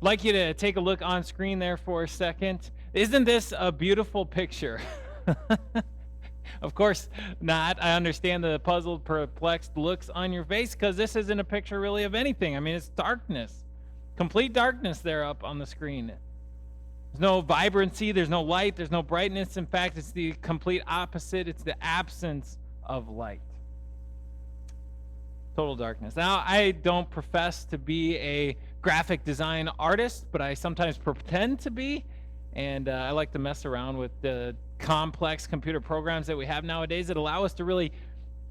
I'd like you to take a look on screen there for a second. Isn't this a beautiful picture? Of course not. I understand the puzzled, perplexed looks on your face because this isn't a picture really of anything. I mean, it's darkness, complete darkness there up on the screen. There's no vibrancy, there's no light, there's no brightness. In fact, it's the complete opposite. It's the absence of light. Total darkness. Now, I don't profess to be a graphic design artist, but I sometimes pretend to be. And I like to mess around with the complex computer programs that we have nowadays that allow us to really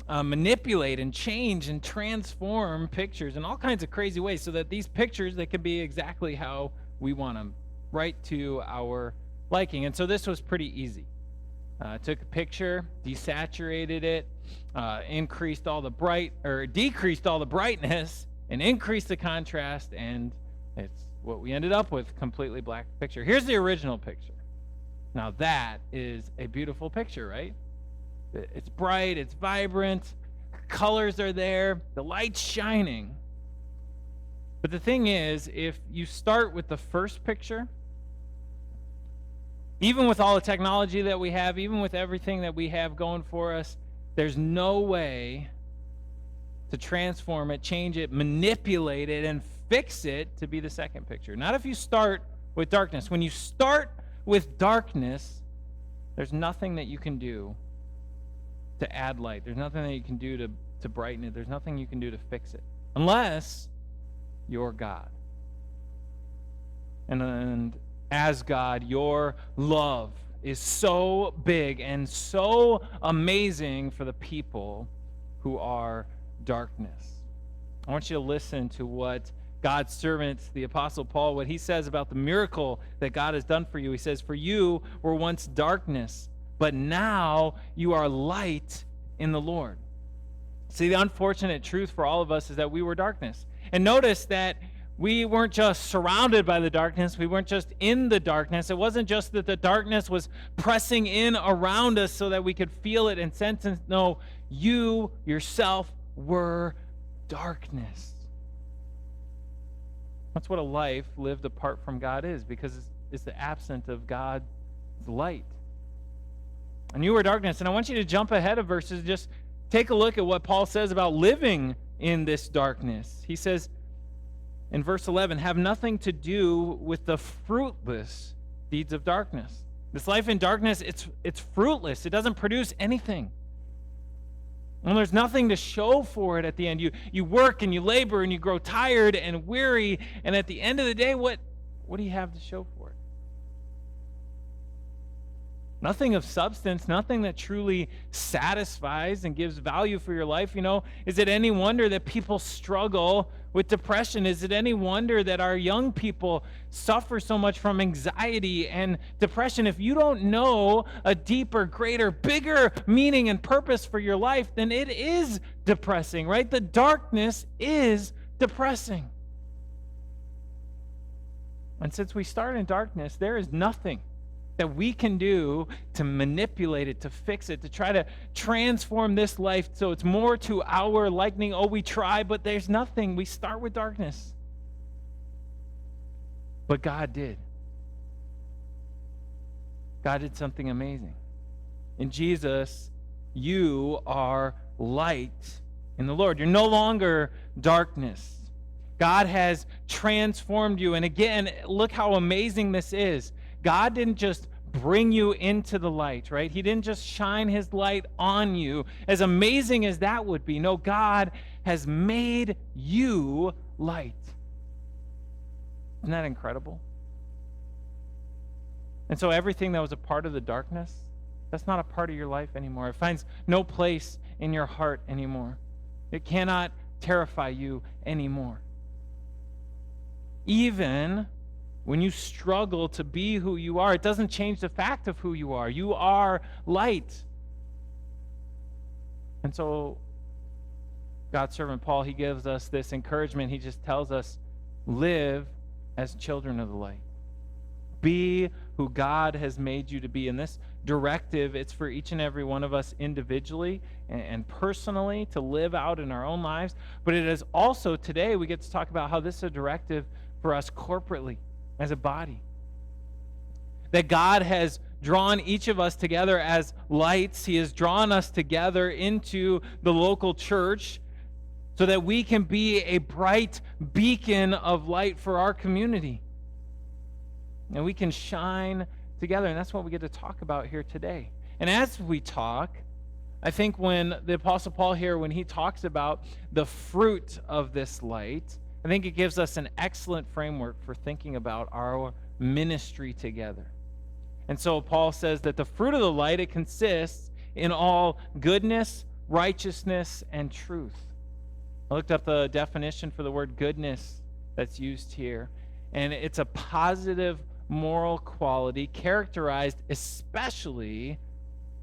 manipulate and change and transform pictures in all kinds of crazy ways so that these pictures, they can be exactly how we want them, right to our liking. And so this was pretty easy. Took a picture, desaturated it, decreased all the brightness, and increased the contrast, and it's what we ended up with, completely black picture. Here's the original picture. Now that is a beautiful picture, right? It's bright, it's vibrant, colors are there, the light's shining. But the thing is, if you start with the first picture, even with all the technology that we have, even with everything that we have going for us, there's no way to transform it, change it, manipulate it, and fix it to be the second picture. Not if you start with darkness. When you start with darkness, there's nothing that you can do to add light. There's nothing that you can do to brighten it. There's nothing you can do to fix it. Unless you're God. And as God, your love is so big and so amazing for the people who are darkness. I want you to listen to what God's servant, the Apostle Paul, what he says about the miracle that God has done for you. He says, "For you were once darkness, but now you are light in the Lord." See, the unfortunate truth for all of us is that we were darkness. And notice that we weren't just surrounded by the darkness. We weren't just in the darkness. It wasn't just that the darkness was pressing in around us so that we could feel it and sense it. No, you yourself were darkness. That's what a life lived apart from God is, because it's the absence of God's light. And you were darkness. And I want you to jump ahead of verses. Just take a look at what Paul says about living in this darkness. He says in verse 11, "Have nothing to do with the fruitless deeds of darkness." This life in darkness, it's fruitless. It doesn't produce anything. And there's nothing to show for it at the end. You work and you labor and you grow tired and weary, and at the end of the day, what do you have to show for it? Nothing of substance, nothing that truly satisfies and gives value for your life. You know, is it any wonder that people struggle with depression? Is it any wonder that our young people suffer so much from anxiety and depression? If you don't know a deeper, greater, bigger meaning and purpose for your life, then it is depressing, right? The darkness is depressing. And since we start in darkness, there is nothing that we can do to manipulate it, to fix it, to try to transform this life so it's more to our liking. Oh, we try, but there's nothing. We start with darkness. But God did. God did something amazing. In Jesus, you are light in the Lord. You're no longer darkness. God has transformed you. And again, look how amazing this is. God didn't just bring you into the light, right? He didn't just shine his light on you. As amazing as that would be, no, God has made you light. Isn't that incredible? And so everything that was a part of the darkness, that's not a part of your life anymore. It finds no place in your heart anymore. It cannot terrify you anymore. Even when you struggle to be who you are, it doesn't change the fact of who you are. You are light. And so God's servant Paul, he gives us this encouragement. He just tells us, live as children of the light. Be who God has made you to be. And this directive, it's for each and every one of us individually and personally to live out in our own lives. But it is also, today, we get to talk about how this is a directive for us corporately as a body. That God has drawn each of us together as lights. He has drawn us together into the local church so that we can be a bright beacon of light for our community. And we can shine together. And that's what we get to talk about here today. And as we talk, I think when the Apostle Paul here, when he talks about the fruit of this light, I think it gives us an excellent framework for thinking about our ministry together. And so Paul says that the fruit of the light, it consists in all goodness, righteousness, and truth. I looked up the definition for the word goodness that's used here, and it's a positive moral quality characterized especially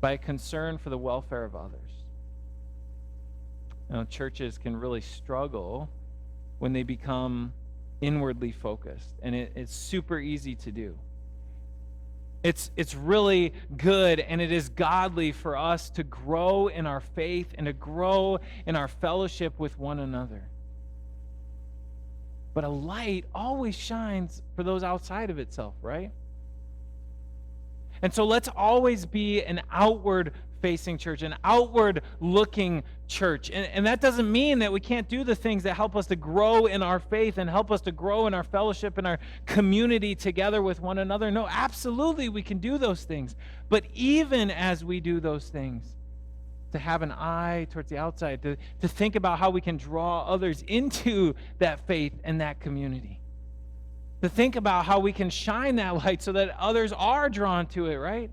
by a concern for the welfare of others. You know, churches can really struggle when they become inwardly focused, and it's super easy to do. It's really good, and it is godly for us to grow in our faith and to grow in our fellowship with one another. But a light always shines for those outside of itself, right? And so let's always be an outward-facing church, an outward-looking church. And that doesn't mean that we can't do the things that help us to grow in our faith and help us to grow in our fellowship and our community together with one another. No, absolutely we can do those things. But even as we do those things, to have an eye towards the outside, to think about how we can draw others into that faith and that community. To think about how we can shine that light so that others are drawn to it, right?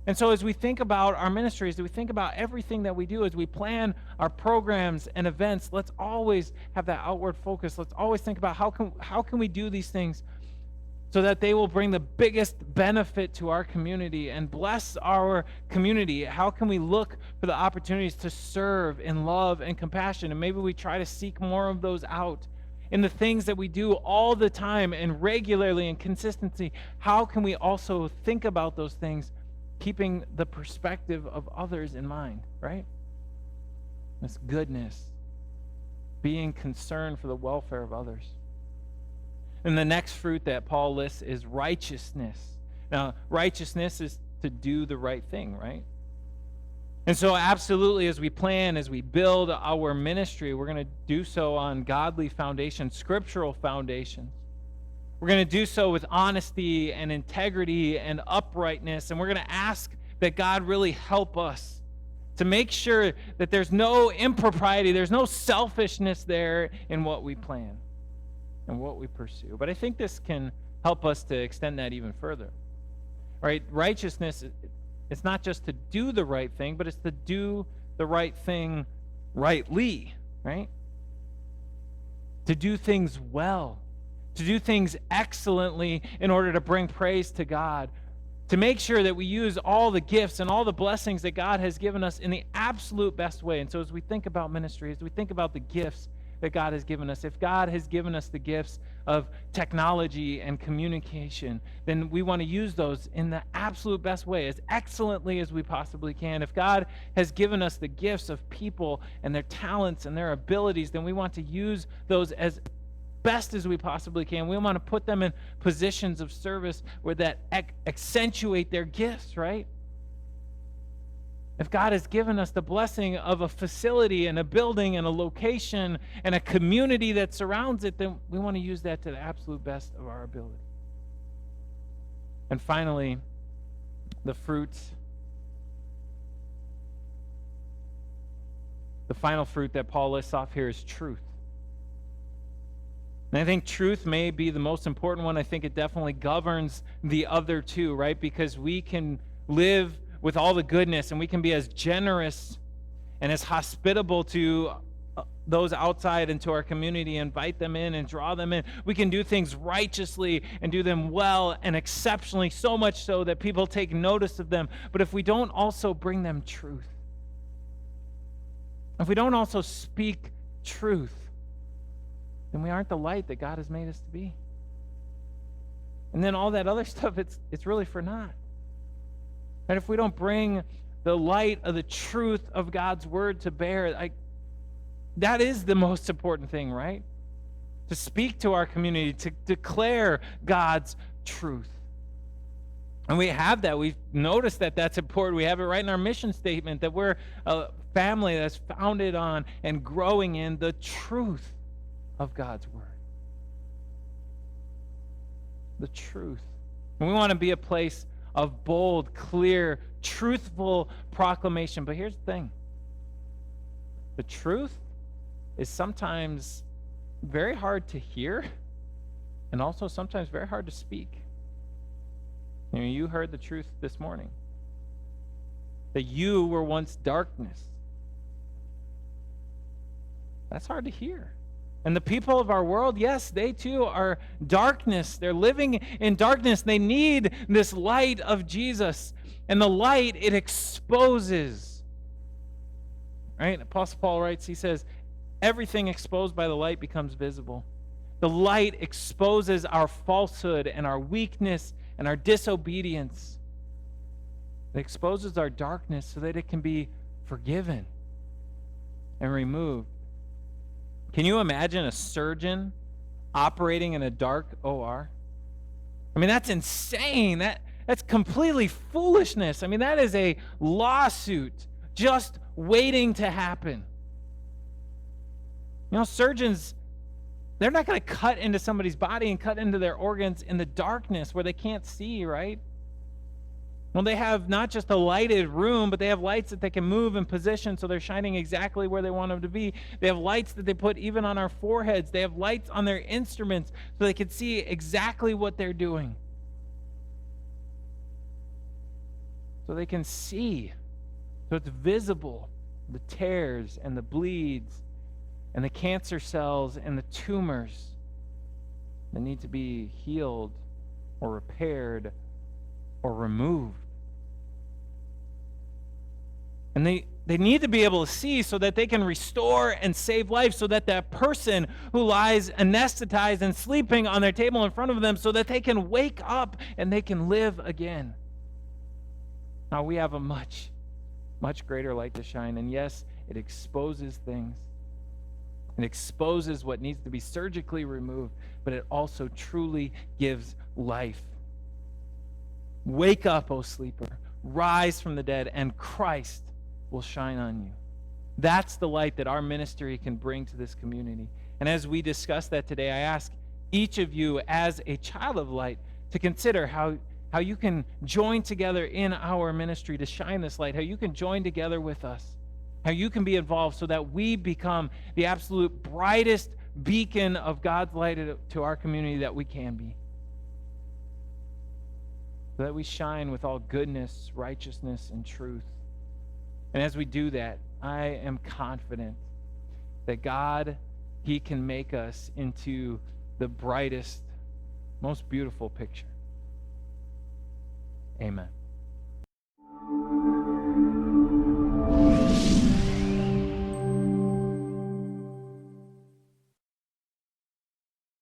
And so as we think about our ministries, as we think about everything that we do, as we plan our programs and events, let's always have that outward focus. Let's always think about how can we do these things so that they will bring the biggest benefit to our community and bless our community. How can we look for the opportunities to serve in love and compassion? And maybe we try to seek more of those out in the things that we do all the time and regularly and consistency. How can we also think about those things, keeping the perspective of others in mind, right? This goodness, being concerned for the welfare of others. And the next fruit that Paul lists is righteousness. Now, righteousness is to do the right thing, right? And so absolutely, as we plan, as we build our ministry, we're going to do so on godly foundations, scriptural foundations. We're going to do so with honesty and integrity and uprightness, and we're going to ask that God really help us to make sure that there's no impropriety, there's no selfishness there in what we plan and what we pursue. But I think this can help us to extend that even further. All right, righteousness, it's not just to do the right thing, but it's to do the right thing rightly, right? To do things well, to do things excellently in order to bring praise to God, to make sure that we use all the gifts and all the blessings that God has given us in the absolute best way. And so as we think about ministry, as we think about the gifts that God has given us, if God has given us the gifts of technology and communication, then we want to use those in the absolute best way, as excellently as we possibly can. If God has given us the gifts of people and their talents and their abilities, then we want to use those as best as we possibly can. We want to put them in positions of service where that accentuate their gifts, right? If God has given us the blessing of a facility and a building and a location and a community that surrounds it, then we want to use that to the absolute best of our ability. And finally, the fruits. The final fruit that Paul lists off here is truth. And I think truth may be the most important one. I think it definitely governs the other two, right? Because we can live with all the goodness, and we can be as generous and as hospitable to those outside and to our community, invite them in and draw them in. We can do things righteously and do them well and exceptionally, so much so that people take notice of them. But if we don't also bring them truth, if we don't also speak truth, then we aren't the light that God has made us to be. And then all that other stuff, it's really for naught. And if we don't bring the light of the truth of God's word to bear, that is the most important thing, right? to speak to our community, to declare God's truth. And we have that. We've noticed that that's important. We have it right in our mission statement that we're a family that's founded on and growing in the truth of God's word. The truth. And we want to be a place of bold, clear, truthful proclamation. But here's the thing. The truth is sometimes very hard to hear and also sometimes very hard to speak. You heard the truth this morning. That you were once darkness. That's hard to hear. And the people of our world, yes, they too are darkness. They're living in darkness. They need this light of Jesus. And the light, it exposes. Right? Apostle Paul writes, he says, everything exposed by the light becomes visible. The light exposes our falsehood and our weakness and our disobedience. It exposes our darkness so that it can be forgiven and removed. Can you imagine a surgeon operating in a dark OR? I mean, that's insane. That's completely foolishness. I mean, that is a lawsuit just waiting to happen. Surgeons, they're not going to cut into somebody's body and cut into their organs in the darkness where they can't see, right? Well, they have not just a lighted room, but they have lights that they can move and position so they're shining exactly where they want them to be. They have lights that they put even on our foreheads. They have lights on their instruments so they can see exactly what they're doing. So they can see. So it's visible, the tears and the bleeds and the cancer cells and the tumors that need to be healed or repaired or removed. And they need to be able to see so that they can restore and save life, so that that person who lies anesthetized and sleeping on their table in front of them, so that they can wake up and they can live again. Now we have a much, much greater light to shine. And yes, it exposes things. It exposes what needs to be surgically removed, but it also truly gives life. Wake up, O sleeper. Rise from the dead, and Christ will shine on you. That's the light that our ministry can bring to this community. And as we discuss that today, I ask each of you as a child of light to consider how you can join together in our ministry to shine this light, how you can join together with us, how you can be involved so that we become the absolute brightest beacon of God's light to our community that we can be. So that we shine with all goodness, righteousness, and truth. And as we do that, I am confident that God, He can make us into the brightest, most beautiful picture. Amen.